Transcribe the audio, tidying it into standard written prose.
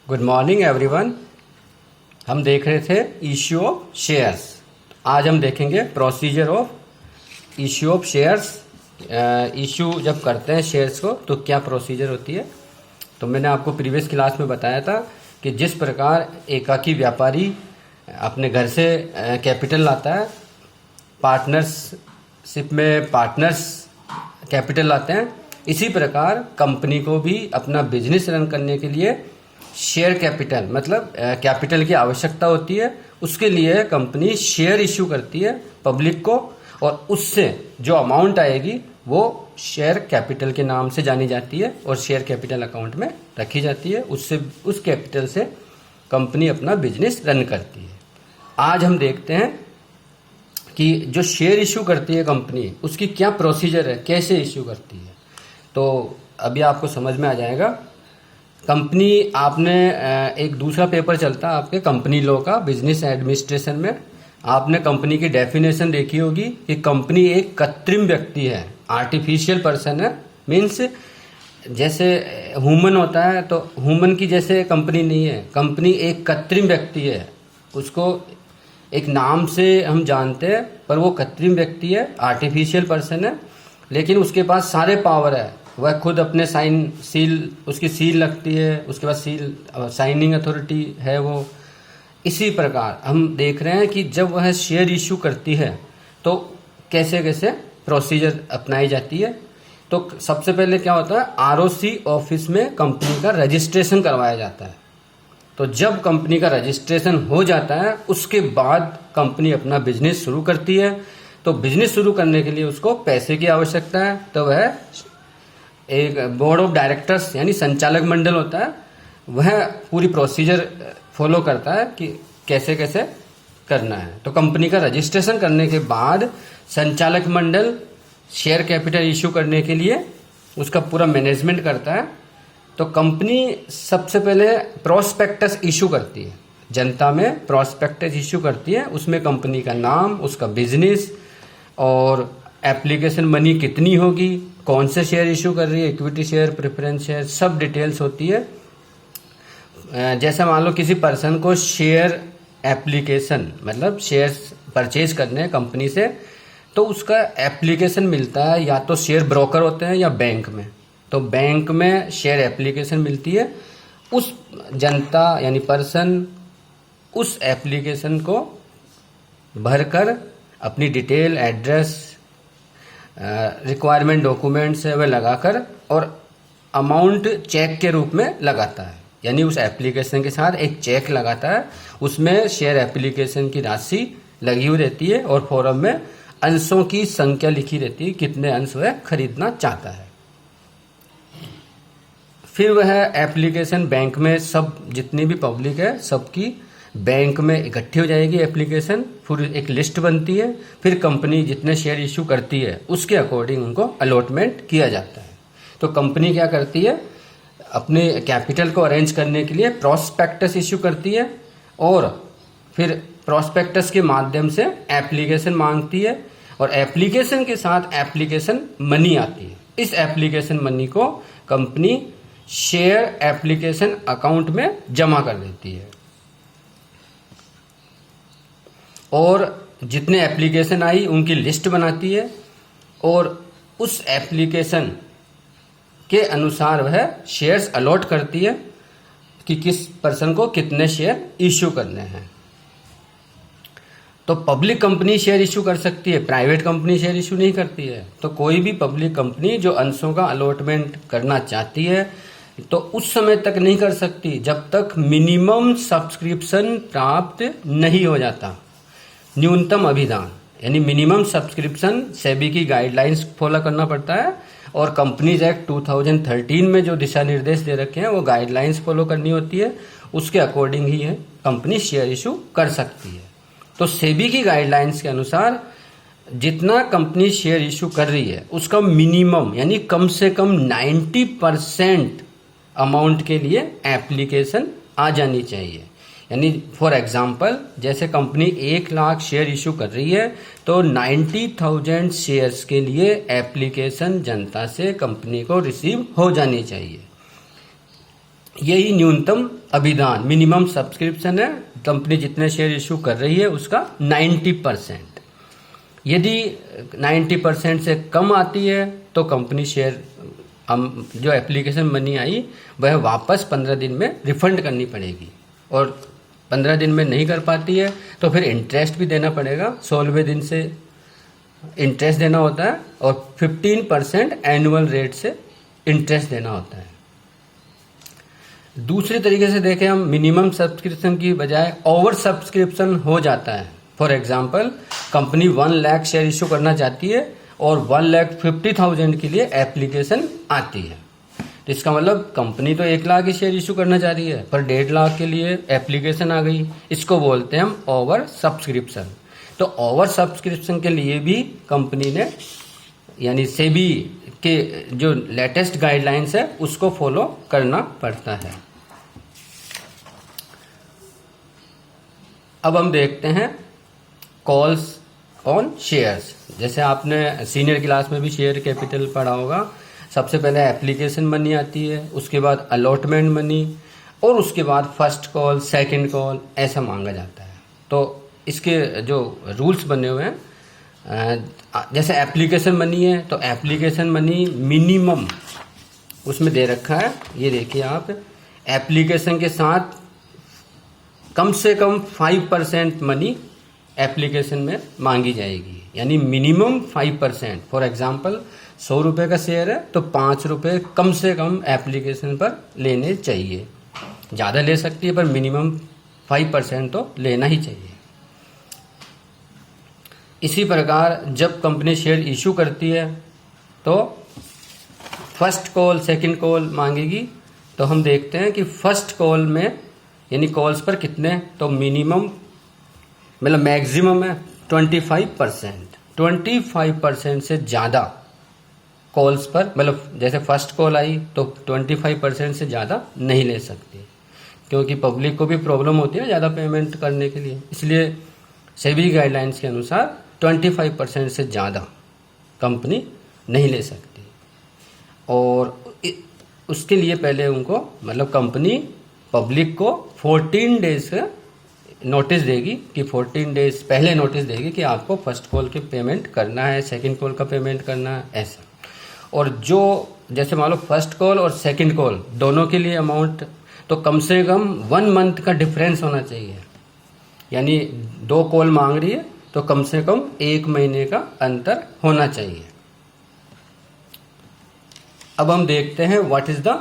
Good morning everyone. हम देख रहे थे इश्यू ऑफ शेयर्स। आज हम देखेंगे procedure of issue of shares. Issue जब करते हैं शेयर्स को तो क्या प्रोसीजर होती है। तो मैंने आपको प्रीवियस क्लास में बताया था कि जिस प्रकार एकाकी व्यापारी अपने घर से कैपिटल लाता है, पार्टनरशिप में पार्टनर्स कैपिटल लाते हैं, इसी प्रकार कंपनी को भी अपना बिजनेस रन करने के लिए शेयर कैपिटल मतलब कैपिटल की आवश्यकता होती है। उसके लिए कंपनी शेयर इश्यू करती है पब्लिक को, और उससे जो अमाउंट आएगी वो शेयर कैपिटल के नाम से जानी जाती है और शेयर कैपिटल अकाउंट में रखी जाती है। उससे उस कैपिटल से कंपनी अपना बिजनेस रन करती है। आज हम देखते हैं कि जो शेयर इश्यू करती है कंपनी, उसकी क्या प्रोसीजर है, कैसे इश्यू करती है। तो अभी आपको समझ में आ जाएगा। कंपनी, आपने एक दूसरा पेपर चलता है आपके कंपनी लॉ का, बिजनेस एडमिनिस्ट्रेशन में आपने कंपनी की डेफिनेशन देखी होगी कि कंपनी एक कृत्रिम व्यक्ति है, आर्टिफिशियल पर्सन है। मीन्स जैसे ह्यूमन होता है तो ह्यूमन की जैसे कंपनी नहीं है, कंपनी एक कृत्रिम व्यक्ति है। उसको एक नाम से हम जानते हैं पर वो कृत्रिम व्यक्ति है, आर्टिफिशियल पर्सन है, लेकिन उसके पास सारे पावर है। वह खुद अपने साइन सील, उसकी सील लगती है, उसके बाद सील साइनिंग अथॉरिटी है वो। इसी प्रकार हम देख रहे हैं कि जब वह शेयर इश्यू करती है तो कैसे कैसे प्रोसीजर अपनाई जाती है। तो सबसे पहले क्या होता है, आरओसी ऑफिस में कंपनी का रजिस्ट्रेशन करवाया जाता है। तो जब कंपनी का रजिस्ट्रेशन हो जाता है उसके बाद कंपनी अपना बिजनेस शुरू करती है। तो बिजनेस शुरू करने के लिए उसको पैसे की आवश्यकता है। तो वह एक बोर्ड ऑफ डायरेक्टर्स यानी संचालक मंडल होता है, वह पूरी प्रोसीजर फॉलो करता है कि कैसे कैसे करना है। तो कंपनी का रजिस्ट्रेशन करने के बाद संचालक मंडल शेयर कैपिटल इश्यू करने के लिए उसका पूरा मैनेजमेंट करता है। तो कंपनी सबसे पहले प्रोस्पेक्टस इश्यू करती है, जनता में प्रोस्पेक्टस इश्यू करती है। उसमें कंपनी का नाम, उसका बिजनेस और एप्लीकेशन मनी कितनी होगी, कौन से शेयर इश्यू कर रही है, इक्विटी शेयर, प्रेफरेंस शेयर, सब डिटेल्स होती है। जैसे मान लो किसी पर्सन को शेयर एप्लीकेशन मतलब शेयर्स परचेज करने हैं कंपनी से, तो उसका एप्लीकेशन मिलता है या तो शेयर ब्रोकर होते हैं या बैंक में। तो बैंक में शेयर एप्लीकेशन मिलती है। उस जनता यानी पर्सन उस एप्लीकेशन को भरकर अपनी डिटेल, एड्रेस, रिक्वायरमेंट डॉक्यूमेंट्स है वह लगाकर और अमाउंट चेक के रूप में लगाता है। यानी उस एप्लीकेशन के साथ एक चेक लगाता है, उसमें शेयर एप्लीकेशन की राशि लगी हुई रहती है और फॉर्म में अंशों की संख्या लिखी रहती है, कितने अंश वह खरीदना चाहता है। फिर वह एप्लीकेशन बैंक में सब जितनी भी पब्लिक है सबकी बैंक में इकट्ठी हो जाएगी एप्लीकेशन, फिर एक लिस्ट बनती है। फिर कंपनी जितने शेयर इश्यू करती है उसके अकॉर्डिंग उनको अलॉटमेंट किया जाता है। तो कंपनी क्या करती है, अपने कैपिटल को अरेंज करने के लिए प्रोस्पेक्टस इश्यू करती है और फिर प्रोस्पेक्टस के माध्यम से एप्लीकेशन मांगती है और एप्लीकेशन के साथ एप्लीकेशन मनी आती है। इस एप्लीकेशन मनी को कंपनी शेयर एप्लीकेशन अकाउंट में जमा कर देती है और जितने एप्लीकेशन आई उनकी लिस्ट बनाती है और उस एप्लीकेशन के अनुसार वह शेयर्स अलॉट करती है कि किस पर्सन को कितने शेयर इश्यू करने हैं। तो पब्लिक कंपनी शेयर इश्यू कर सकती है, प्राइवेट कंपनी शेयर इश्यू नहीं करती है। तो कोई भी पब्लिक कंपनी जो अंशों का अलॉटमेंट करना चाहती है तो उस समय तक नहीं कर सकती जब तक मिनिमम सब्सक्रिप्शन प्राप्त नहीं हो जाता। न्यूनतम अभिदान यानी मिनिमम सब्सक्रिप्शन सेबी की गाइडलाइंस फॉलो करना पड़ता है और कंपनीज एक्ट 2013 में जो दिशा निर्देश दे रखे हैं वो गाइडलाइंस फॉलो करनी होती है। उसके अकॉर्डिंग ही है कंपनी शेयर इशू कर सकती है। तो सेबी की गाइडलाइंस के अनुसार जितना कंपनी शेयर इशू कर रही है उसका मिनिमम यानी कम से कम 90% अमाउंट के लिए एप्लीकेशन आ जानी चाहिए। यानी फॉर एग्जाम्पल जैसे कंपनी 1 लाख शेयर इशू कर रही है तो 90,000 शेयर्स के लिए एप्लीकेशन जनता से कंपनी को रिसीव हो जानी चाहिए। यही न्यूनतम अभिदान मिनिमम सब्सक्रिप्शन है, कंपनी जितने शेयर इशू कर रही है उसका 90%। यदि 90% से कम आती है तो कंपनी शेयर हम जो एप्लीकेशन मनी आई वह वापस 15 दिन में रिफंड करनी पड़ेगी, और 15 दिन में नहीं कर पाती है तो फिर इंटरेस्ट भी देना पड़ेगा। 16वें दिन से इंटरेस्ट देना होता है और 15% एनुअल रेट से इंटरेस्ट देना होता है। दूसरे तरीके से देखें हम, मिनिमम सब्सक्रिप्शन की बजाय ओवर सब्सक्रिप्शन हो जाता है। For example, company 1 lakh share issue करना चाहती है और 1,50,000 के लिए एप्लीकेशन आती है, तो इसका मतलब कंपनी तो 1 लाख ही शेयर इशू करना चाह रही है पर 1.5 लाख के लिए एप्लीकेशन आ गई। इसको बोलते हैं हम ओवर सब्सक्रिप्शन। तो ओवर सब्सक्रिप्शन के लिए भी कंपनी ने यानी सेबी के जो लेटेस्ट गाइडलाइंस है उसको फॉलो करना पड़ता है। अब हम देखते हैं कॉल्स ऑन शेयर्स। जैसे आपने सीनियर क्लास में भी शेयर कैपिटल पढ़ा होगा। सबसे पहले एप्लीकेशन मनी आती है, उसके बाद अलॉटमेंट मनी और उसके बाद फर्स्ट कॉल, सेकंड कॉल ऐसा मांगा जाता है। तो इसके जो रूल्स बने हुए हैं, जैसे एप्लीकेशन मनी है तो एप्लीकेशन मनी मिनिमम उसमें दे रखा है, ये देखिए आप, एप्लीकेशन के साथ कम से कम 5% मनी एप्लीकेशन में मांगी जाएगी, यानी मिनिमम 5%। फॉर एग्जांपल 100 रुपये का शेयर है तो 5 रुपये कम से कम एप्लीकेशन पर लेने चाहिए। ज़्यादा ले सकती है पर मिनिमम 5% तो लेना ही चाहिए। इसी प्रकार जब कंपनी शेयर इशू करती है तो फर्स्ट कॉल, सेकंड कॉल मांगेगी। तो हम देखते हैं कि फर्स्ट कॉल में यानी कॉल्स पर कितने, तो मिनिमम मतलब मैक्सिमम है 25%। 25% से ज़्यादा कॉल्स पर, मतलब जैसे फर्स्ट कॉल आई तो 25% से ज़्यादा नहीं ले सकती, क्योंकि पब्लिक को भी प्रॉब्लम होती है ना ज़्यादा पेमेंट करने के लिए। इसलिए सेबी गाइडलाइंस के अनुसार 25% से ज़्यादा कंपनी नहीं ले सकती। और उसके लिए पहले उनको मतलब कंपनी पब्लिक को 14 डेज का नोटिस देगी कि 14 डेज पहले नोटिस देगी कि आपको फर्स्ट कॉल के पेमेंट करना है, सेकंड कॉल का पेमेंट करना है, ऐसा। और जो जैसे मान लो फर्स्ट कॉल और सेकंड कॉल दोनों के लिए अमाउंट तो कम से कम 1 मंथ का डिफरेंस होना चाहिए, यानी 2 कॉल मांग रही है तो कम से कम 1 महीने का अंतर होना चाहिए। अब हम देखते हैं व्हाट इज द